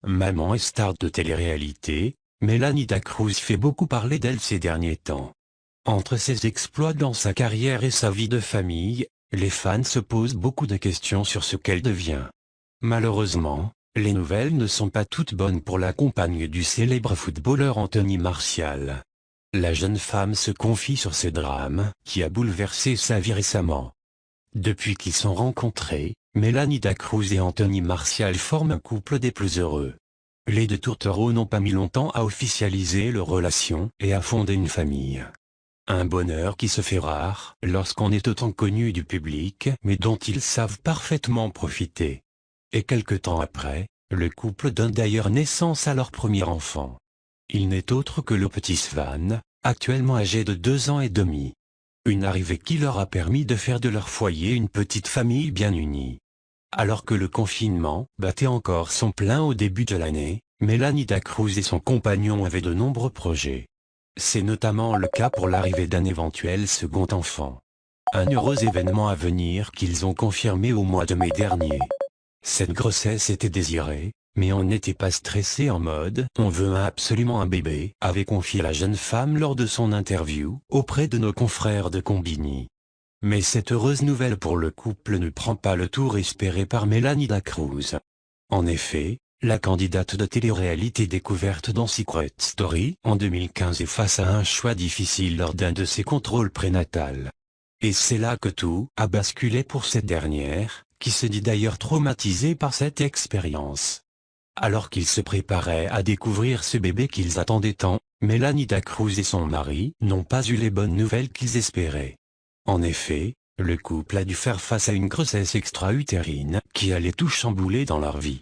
Maman et star de télé-réalité, Melanida Cruz fait beaucoup parler d'elle ces derniers temps. Entre ses exploits dans sa carrière et sa vie de famille, les fans se posent beaucoup de questions sur ce qu'elle devient. Malheureusement, les nouvelles ne sont pas toutes bonnes pour la compagne du célèbre footballeur Anthony Martial. La jeune femme se confie sur ce drame qui a bouleversé sa vie récemment. Depuis qu'ils sont rencontrés, Melanida Cruz et Anthony Martial forment un couple des plus heureux. Les deux tourtereaux n'ont pas mis longtemps à officialiser leur relation et à fonder une famille. Un bonheur qui se fait rare lorsqu'on est autant connu du public mais dont ils savent parfaitement profiter. Et quelque temps après, le couple donne d'ailleurs naissance à leur premier enfant. Il n'est autre que le petit Svan, actuellement âgé de 2 ans et demi. Une arrivée qui leur a permis de faire de leur foyer une petite famille bien unie. Alors que le confinement battait encore son plein au début de l'année, Melanida Cruz et son compagnon avaient de nombreux projets. C'est notamment le cas pour l'arrivée d'un éventuel second enfant. Un heureux événement à venir qu'ils ont confirmé au mois de mai dernier. Cette grossesse était désirée, mais on n'était pas stressé en mode « on veut absolument un bébé », avait confié la jeune femme lors de son interview auprès de nos confrères de Combini. Mais cette heureuse nouvelle pour le couple ne prend pas le tour espéré par Melanida Cruz. En effet, la candidate de télé-réalité découverte dans Secret Story en 2015 est face à un choix difficile lors d'un de ses contrôles prénatals. Et c'est là que tout a basculé pour cette dernière, qui se dit d'ailleurs traumatisée par cette expérience. Alors qu'ils se préparaient à découvrir ce bébé qu'ils attendaient tant, Melanida Cruz et son mari n'ont pas eu les bonnes nouvelles qu'ils espéraient. En effet, le couple a dû faire face à une grossesse extra-utérine qui allait tout chambouler dans leur vie.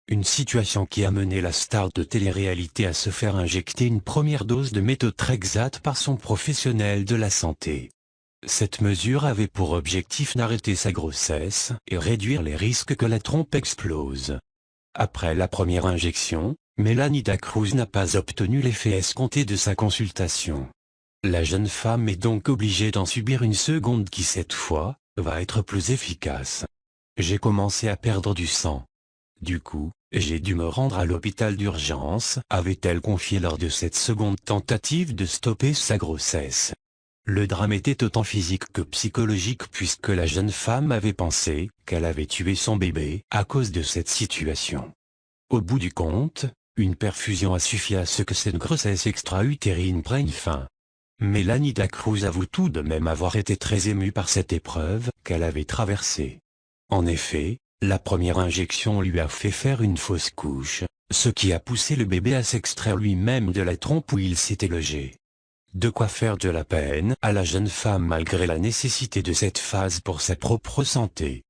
Une situation qui a mené la star de télé-réalité à se faire injecter une première dose de méthotrexate par son professionnel de la santé. Cette mesure avait pour objectif d'arrêter sa grossesse et réduire les risques que la trompe explose. Après la première injection, Melanida Cruz n'a pas obtenu l'effet escompté de sa consultation. La jeune femme est donc obligée d'en subir une seconde qui cette fois, va être plus efficace. J'ai commencé à perdre du sang. Du coup, j'ai dû me rendre à l'hôpital d'urgence, avait-elle confié lors de cette seconde tentative de stopper sa grossesse. Le drame était autant physique que psychologique puisque la jeune femme avait pensé qu'elle avait tué son bébé à cause de cette situation. Au bout du compte, une perfusion a suffi à ce que cette grossesse extra-utérine prenne fin. Melanida Cruz avoue tout de même avoir été très émue par cette épreuve qu'elle avait traversée. En effet, la première injection lui a fait faire une fausse couche, ce qui a poussé le bébé à s'extraire lui-même de la trompe où il s'était logé. De quoi faire de la peine à la jeune femme malgré la nécessité de cette phase pour sa propre santé.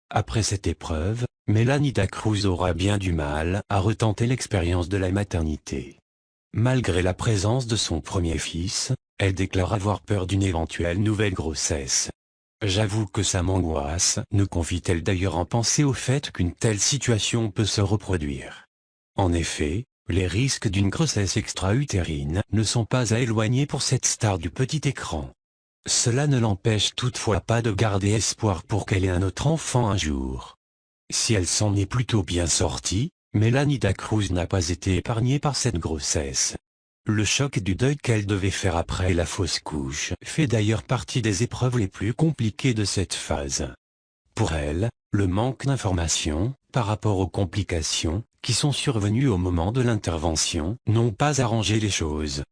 Après cette épreuve, Melanida Cruz aura bien du mal à retenter l'expérience de la maternité. Malgré la présence de son premier fils, elle déclare avoir peur d'une éventuelle nouvelle grossesse. J'avoue que ça m'angoisse, nous confie-t-elle d'ailleurs en penser au fait qu'une telle situation peut se reproduire. En effet, les risques d'une grossesse extra-utérine ne sont pas à éloigner pour cette star du petit écran. Cela ne l'empêche toutefois pas de garder espoir pour qu'elle ait un autre enfant un jour. Si elle s'en est plutôt bien sortie, Melanida Cruz n'a pas été épargnée par cette grossesse. Le choc du deuil qu'elle devait faire après la fausse couche fait d'ailleurs partie des épreuves les plus compliquées de cette phase. Pour elle, le manque d'informations, par rapport aux complications, qui sont survenues au moment de l'intervention, n'ont pas arrangé les choses.